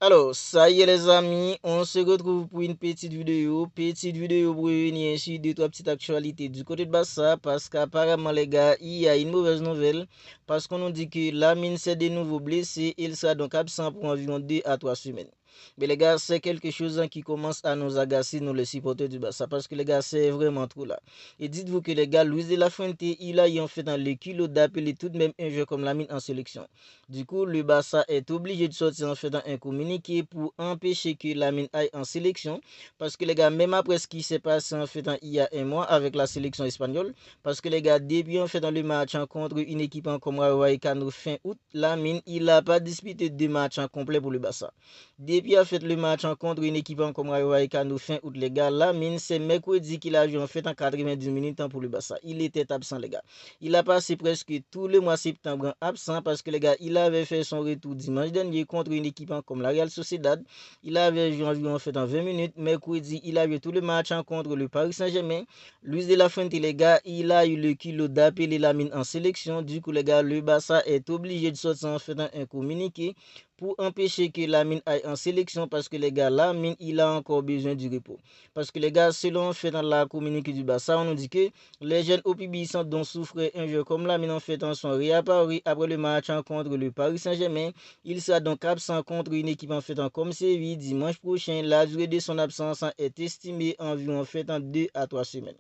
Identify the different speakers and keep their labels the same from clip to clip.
Speaker 1: Alors, ça y est les amis, on se retrouve pour une petite vidéo. Petite vidéo pour revenir sur deux, trois petites actualités du côté de Barça. Parce qu'apparemment les gars, il y a une mauvaise nouvelle. Parce qu'on nous dit que Lamine s'est de nouveau blessé. Il sera donc absent pour environ 2 à 3 semaines. Mais les gars, c'est quelque chose qui commence à nous agacer, nous les supporters du Barça. Parce que les gars, c'est vraiment trop là. Et dites-vous que les gars, Luis de la Fuente, il a en fait dans le kilo d'appeler tout de même un jeu comme Lamine en sélection. Du coup, le Barça est obligé de sortir en fait dans un communiqué pour empêcher que Lamine aille en sélection. Parce que les gars, même après ce qui s'est passé en fait il y a un mois avec la sélection espagnole, parce que les gars, depuis en fait dans le match contre une équipe comme Rayo Vallecano fin août, Lamine, il n'a pas disputé 2 matchs en complet pour le Barça. Depuis en fait le match contre une équipe comme Rayo Vallecano fin août, les gars, Lamine, c'est mercredi qu'il a joué en fait en 90 minutes pour le Barça. Il était absent, les gars. Il a passé presque tout le mois de septembre absent parce que les gars, il avait fait son retour dimanche dernier contre une équipe comme la Real Sociedad. Il avait joué environ en fait en 20 minutes. Mercredi, il a joué tout le match contre le Paris Saint-Germain. Luis de la Fuente, les gars, il a eu le kilo d'appeler Lamine en sélection. Du coup, les gars, le Barça est obligé de sortir en fait un communiqué pour empêcher que Lamine aille en sélection parce que les gars, Lamine, il a encore besoin du repos. Parce que les gars, selon en fait dans la communiqué du Barça, on nous dit que les jeunes au pubissants dont souffrait un jeu comme Lamine en fait sont réapparus après le match contre le Paris Saint-Germain. Il sera donc absent contre une équipe en fait comme Séville dimanche prochain. La durée de son absence est estimée environ en fait en 2 à 3 semaines.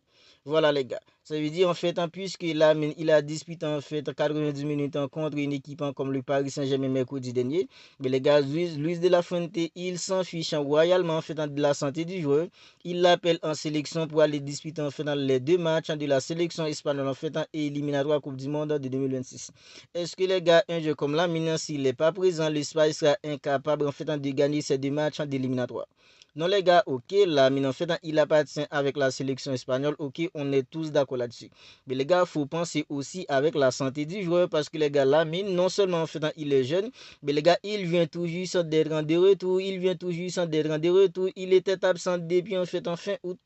Speaker 1: Voilà les gars. Ça veut dire en fait puisque Lamine il a disputé en fait 90 minutes contre une équipe comme le Paris Saint-Germain mercredi dernier. Mais les gars, Luis de la Fuente, il s'en fiche royalement en fait de la santé du joueur. Il l'appelle en sélection pour aller disputer en fait dans les 2 matchs de la sélection espagnole en fait et éliminatoire Coupe du Monde de 2026. Est-ce que les gars, un jeu comme Lamine, s'il n'est pas présent, l'Espagne sera incapable en fait de gagner ces 2 matchs d'éliminatoire? Non les gars, ok, Lamine en fait il appartient avec la sélection espagnole, ok, on est tous d'accord là-dessus. Mais les gars, il faut penser aussi avec la santé du joueur parce que les gars, Lamine, non seulement en fait il est jeune, mais les gars, il vient tout juste d'être en de retour, il était absent depuis en fait en fin août.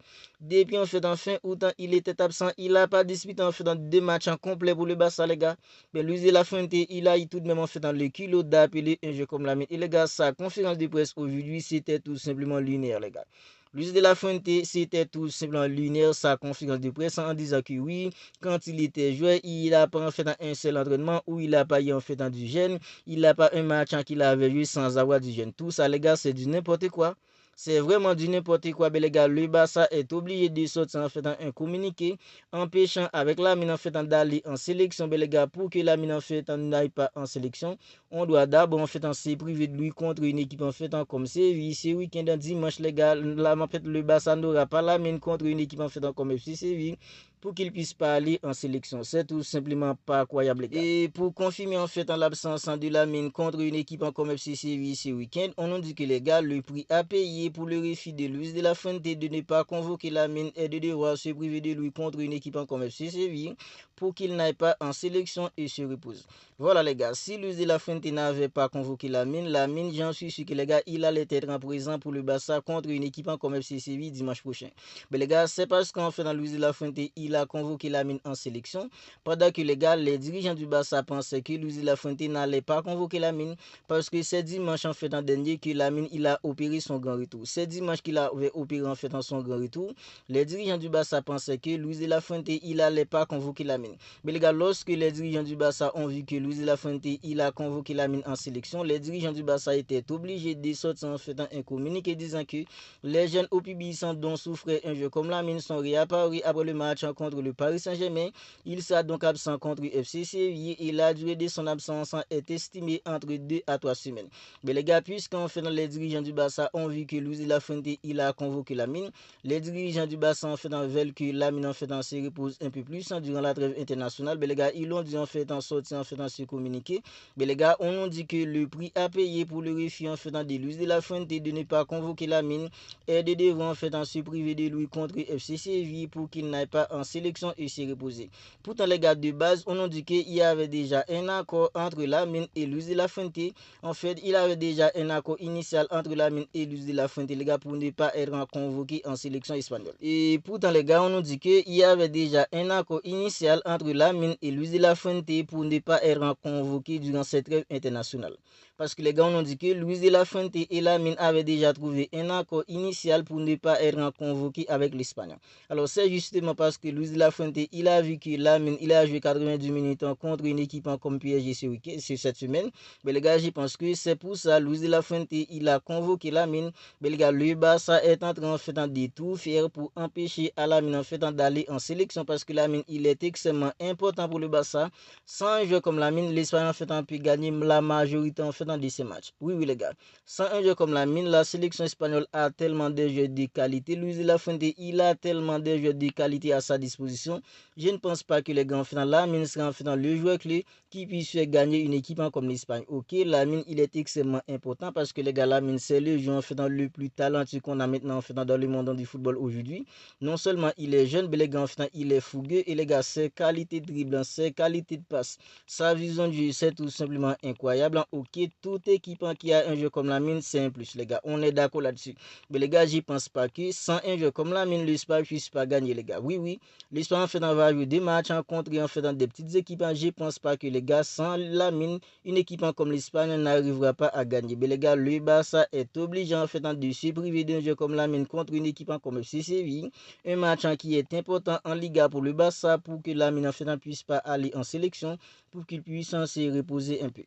Speaker 1: Depuis en fait en fin août, il était absent, il n'a pas disputé en fait dans 2 matchs en complet pour le Barça les gars. Mais Luis de la Fuente, il a eu tout de même en fait dans le kilo d'appeler un jeu comme Lamine. Et les gars, sa conférence de presse aujourd'hui, c'était tout simplement lunaire les gars. Luis de la Fuente, c'était tout simplement lunaire sa conférence de presse en disant que oui, quand il était joueur, il n'a pas en fait un seul entraînement où il n'a pas eu en fait du gène, il n'a pas un match qu'il avait joué sans avoir du gène. Tout ça les gars, c'est du n'importe quoi. C'est vraiment du n'importe quoi, mais les gars, le Barça est obligé de sortir en fait un communiqué empêchant avec Lamine en fait d'aller en sélection, mais les gars, pour que Lamine en fait n'aille pas en sélection, on doit d'abord en fait se priver de lui contre une équipe en fait comme Séville. Ce week-end dimanche, les gars, là, en fait, le Barça n'aura pas Lamine contre une équipe en fait comme FC Séville pour qu'il puisse pas aller en sélection. C'est tout simplement pas croyable, les gars. Et pour confirmer en fait l'absence de Lamine contre une équipe comme FC Séville ce week-end, on nous dit que les gars, le prix à payer pour le refus de Luis de la Fuente de ne pas convoquer Lamine est de devoir se priver de lui contre une équipe comme FC Séville pour qu'il n'aille pas en sélection et se repose. Voilà les gars, si Luis de la Fuente n'avait pas convoqué Lamine, j'en suis sûr que les gars, il allait être en présent pour le Barça contre une équipe comme FC Séville dimanche prochain. Mais les gars, c'est parce qu'en fait dans Luis de la Fuente, il a convoqué Lamine en sélection, pendant que les gars, les dirigeants du Barça pensaient que Luis de la Fuente n'allait pas convoquer Lamine, parce que c'est dimanche en fait en dernier que Lamine il a opéré son grand retour. C'est dimanche qu'il a opéré en fait en son grand retour. Les dirigeants du Barça pensaient que Luis de la Fuente il allait pas convoquer Lamine. Mais les gars, lorsque les dirigeants du Barça ont vu que Luis de la Fuente il a convoqué Lamine en sélection, les dirigeants du Barça étaient obligés de sortir en fait un communiqué disant que les jeunes au pubissants dont souffrait un jeu comme Lamine sont réapparus après le match contre le Paris Saint-Germain. Il sera donc absent contre FC Séville et la durée de son absence est estimée entre 2 à 3 semaines. Mais les gars, puisqu'en fait les dirigeants du Barça ont vu que Luis de la Fuente il a convoqué Lamine, les dirigeants du Barça en fait veulent que Lamine en fait se repose un peu plus durant la trêve internationale. Mais les gars, ils l'ont dit en fait en sortant en fait dans ce communiqué. Mais les gars, on a dit que le prix à payer pour le refus en fait de Luis de la Fuente de ne pas convoquer Lamine est de devoir en fait se priver de lui contre FC Séville pour qu'il n'aille pas en sélection et se reposer. Pourtant les gars, de base, on a dit qu'il y avait déjà un accord entre Lamine et Luis de la Fuente. En fait, il avait déjà un accord initial entre Lamine et Luis de la Fuente, les gars, pour ne pas être convoqué en sélection espagnole. Et pourtant les gars, on nous dit qu'il y avait déjà un accord initial entre Lamine et Luis de la Fuente pour ne pas être convoqué durant cette trêve internationale. parce que les gars on dit que Luis de la Fuente et Lamine avaient déjà trouvé un accord initial pour ne pas être convoqué avec l'Espagne. Alors c'est justement parce que Luis de la Fuente il a vu que Lamine il a joué 90 minutes contre une équipe comme PSG ce cette semaine. Mais les gars, je pense que c'est pour ça Luis de la Fuente il a convoqué Lamine. Mais les gars, le Barça est en train de tout faire pour empêcher à Lamine d'aller en sélection parce que Lamine il est extrêmement important pour le Barça. Sans un joueur comme Lamine, l'Espagne peut gagner la majorité de ces matchs. Oui les gars. Sans un joueur comme Lamine, la sélection espagnole a tellement de joueurs de qualité. Luis de la Fuente il a tellement de joueurs de qualité à sa disposition. Je ne pense pas que les gars Lamine sera le joueur clé qui puisse faire gagner une équipe comme l'Espagne. Ok, Lamine il est extrêmement important parce que les gars Lamine c'est le joueur le plus talentueux qu'on a maintenant dans le monde du football aujourd'hui. Non seulement il est jeune, mais les gars il est fougueux et les gars ses qualités de dribble, ses qualités de passe, sa vision du jeu c'est tout simplement incroyable. Ok, toute équipe qui a un jeu comme Lamine c'est un plus les gars, on est d'accord là-dessus. Mais les gars j'y pense pas que sans un jeu comme Lamine l'Espagne puisse pas gagner les gars. Oui, l'Espagne va jouer des matchs en contre et dans des petites équipes. Je pense pas que les gars sans Lamine une équipe comme l'Espagne n'arrivera pas à gagner. Mais les gars, le Barça est obligé de se priver d'un jeu comme Lamine contre une équipe comme FC Séville. Un match qui est important en Liga pour le Barça pour que Lamine ne puisse pas aller en sélection, pour qu'il puisse se reposer un peu.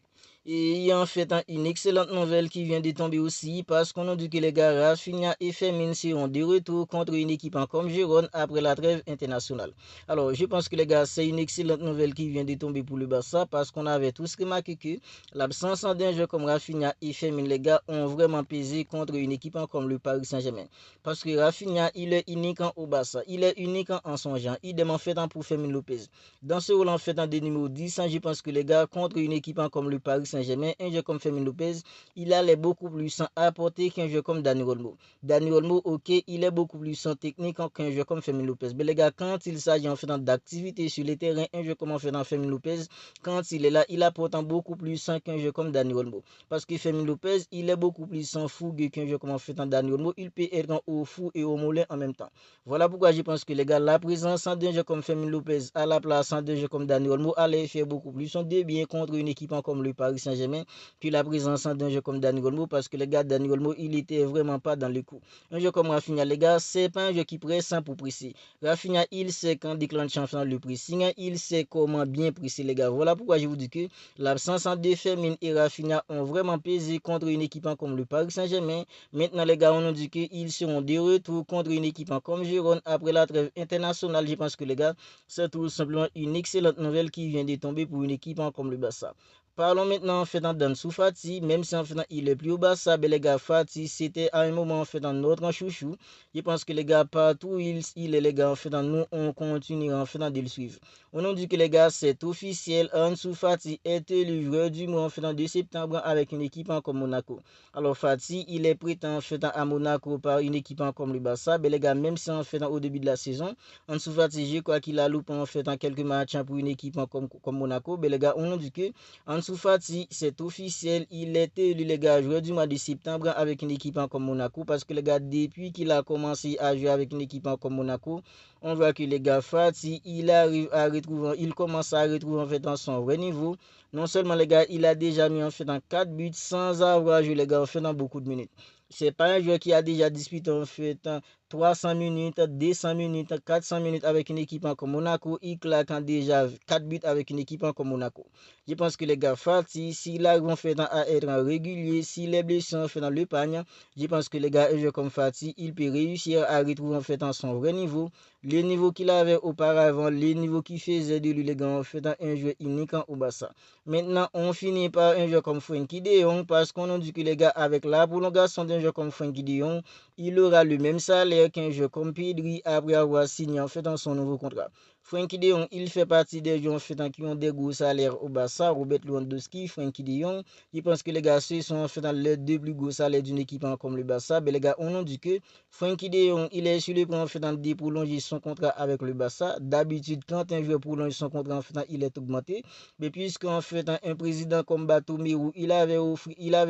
Speaker 1: Et il y a une excellente nouvelle qui vient de tomber aussi parce qu'on a dit que les gars Rafinha et Fermin seront de retour contre une équipe comme Gérone après la trêve internationale. Alors je pense que les gars c'est une excellente nouvelle qui vient de tomber pour le Barça parce qu'on avait tous remarqué que l'absence d'un jeu comme Rafinha et Fermin les gars ont vraiment pesé contre une équipe comme le Paris Saint-Germain. Parce que Rafinha il est unique au Barça, il est unique en son genre, idem en fait pour Fermin Lopez. Dans ce rôle en fait de numéro 10, je pense que les gars contre une équipe comme le Paris Saint-Germain, un jeu comme Fermin Lopez, il allait beaucoup plus apporter qu'un jeu comme Dani Olmo. Dani Olmo, ok, il est beaucoup plus technique qu'un jeu comme Fermin Lopez. Mais les gars, quand il s'agit en fait d'activité sur le terrain, un jeu comme en fait Fermin Lopez, quand il est là, il apporte beaucoup plus qu'un jeu comme Dani Olmo. Parce que Fermin Lopez, il est beaucoup plus fougueux qu'un jeu comme en fait Dani Olmo. Il peut être au fou et au mollet en même temps. Voilà pourquoi je pense que les gars, la présence d'un jeu comme Fermin Lopez à la place d'un jeu comme Dani Olmo allait faire beaucoup plus de bien contre une équipe comme le Paris Saint-Germain que la présence d'un jeu comme Dani Olmo parce que les gars, Dani Olmo, il était vraiment pas dans le coup. Un jeu comme Rafinha, les gars, c'est pas un jeu qui presse pour presser. Rafinha, il sait quand déclencher le pressing, il sait comment bien presser les gars. Voilà pourquoi je vous dis que l'absence de Fermin et Rafinha ont vraiment pesé contre une équipe comme le Paris Saint-Germain. Maintenant les gars, on nous dit qu'ils seront de retour contre une équipe comme Gérone après la trêve internationale. Je pense que les gars, c'est tout simplement une excellente nouvelle qui vient de tomber pour une équipe comme le Barça. Parlons maintenant en fait d'Ansu Fati, même si en fait il est plus au Barça, mais les gars Fati c'était à un moment en fait dans notre chouchou. Je pense que les gars partout il est les gars en fait nous on continue en fait de le suivre. On nous dit que les gars c'est officiel, Ansu Fati est le joueur du mois en fait de septembre avec une équipe comme Monaco. Alors Fati il est prêt en fait à Monaco par une équipe comme le Barça, mais les gars même si en fait au début de la saison, Ansu Fati je crois qu'il a loupé en fait quelques matchs pour une équipe comme Monaco, mais les gars on nous dit que Ansu Fati, c'est officiel, il était élu les gars joueur du mois de septembre avec une équipe comme Monaco parce que les gars depuis qu'il a commencé à jouer avec une équipe comme Monaco, on voit que les gars Fati, il commence à retrouver en fait dans son vrai niveau. Non seulement les gars, il a déjà mis en fait dans 4 buts sans avoir joué les gars en fait dans beaucoup de minutes. C'est pas un joueur qui a déjà disputé en fait 300 minutes, 200 minutes, 400 minutes avec une équipe comme Monaco. Il claque déjà 4 buts avec une équipe comme Monaco. Je pense que les gars Fati, s'il arrive en fait à être régulier, s'il est blessé en fait dans le panier, je pense que les gars, un joueur comme Fati, il peut réussir à retrouver en fait son vrai niveau. Le niveau qu'il avait auparavant, le niveau qui faisait de lui les gars en fait un jeu unique au Barça. Maintenant, on finit par un jeu comme Frenkie de Jong parce qu'on a dit que les gars, avec la prolongation d'un jeu comme Frenkie de Jong, il aura le même salaire qu'un jeu comme Pedri après avoir signé en fait dans son nouveau contrat. Frenkie de Jong, il fait partie des joueurs en fait qui ont des gros salaires au Barça. Robert Lewandowski, Frenkie de Jong, je pense que les gars, ceux sont en fait dans les deux plus gros salaires d'une équipe comme le Barça. Mais les gars, on a dit que Frenkie de Jong, il est sur le point en fait de prolonger son contrat avec le Barça. D'habitude, quand un joueur prolonge son contrat en fait, il est augmenté. Mais puisqu'en fait un président comme Bartomeu, il avait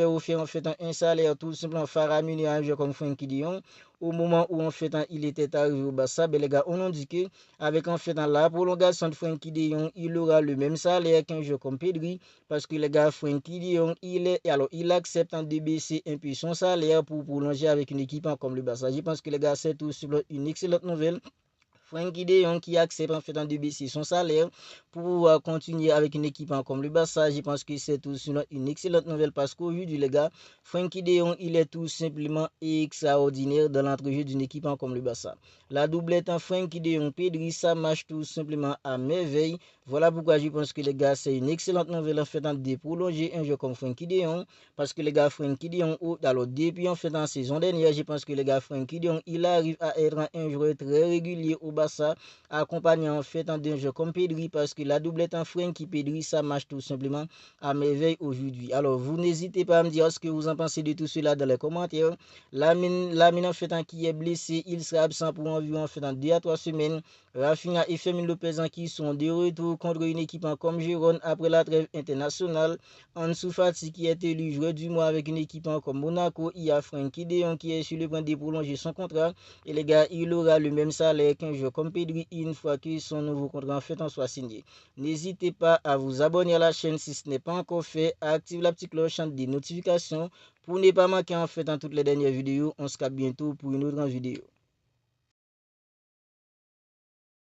Speaker 1: offert en fait un salaire tout simplement faramineux à un joueur comme Frenkie de Jong, au moment où en fait il était arrivé au Barça. Ben, les gars, on a dit que avec en fait la prolongation de Frenkie de Jong, il aura le même salaire qu'un joueur comme Pedri, parce que les gars, Frenkie de Jong, il accepte de baisser un peu son salaire pour prolonger avec une équipe comme le Barça. Je pense que les gars, c'est tout une excellente nouvelle. Frenkie de Jong qui accepte en fait de baisser son salaire pour pouvoir continuer avec une équipe comme le Barça. Je pense que c'est aussi une excellente nouvelle parce qu'aujourd'hui, les gars, Frenkie de Jong, il est tout simplement extraordinaire dans l'entrejeu d'une équipe comme le Barça. La doublette en Frenkie de Jong, Pedri, ça marche tout simplement à merveille. Voilà pourquoi je pense que les gars, c'est une excellente nouvelle en fait de prolonger un jeu comme Frenkie de Jong. Parce que les gars, Frenkie de Jong, alors depuis en fait en saison dernière, je pense que les gars, Frenkie de Jong, il arrive à être un joueur très régulier au Barça, accompagné en fait d'un jeu comme Pedri, parce que la doublette en Frenkie Pedri, ça marche tout simplement à merveille aujourd'hui. Alors, vous n'hésitez pas à me dire ce que vous en pensez de tout cela dans les commentaires. Lamine en fait qui est blessé, il sera absent pour environ en fait 2 à 3 semaines. Rafinha et Fermin Lopez qui sont de retour contre une équipe comme Gérone après la trêve internationale. Ansu Fati qui est élu joueur du mois avec une équipe comme Monaco. Il y a Frenkie de Jong qui est sur le point de prolonger son contrat. Et les gars, il aura le même salaire qu'un joueur comme Pedri une fois que son nouveau contrat en fait en soit signé. N'hésitez pas à vous abonner à la chaîne si ce n'est pas encore fait. Activez la petite cloche des notifications pour ne pas manquer en fait toutes les dernières vidéos. On se capte bientôt pour une autre vidéo.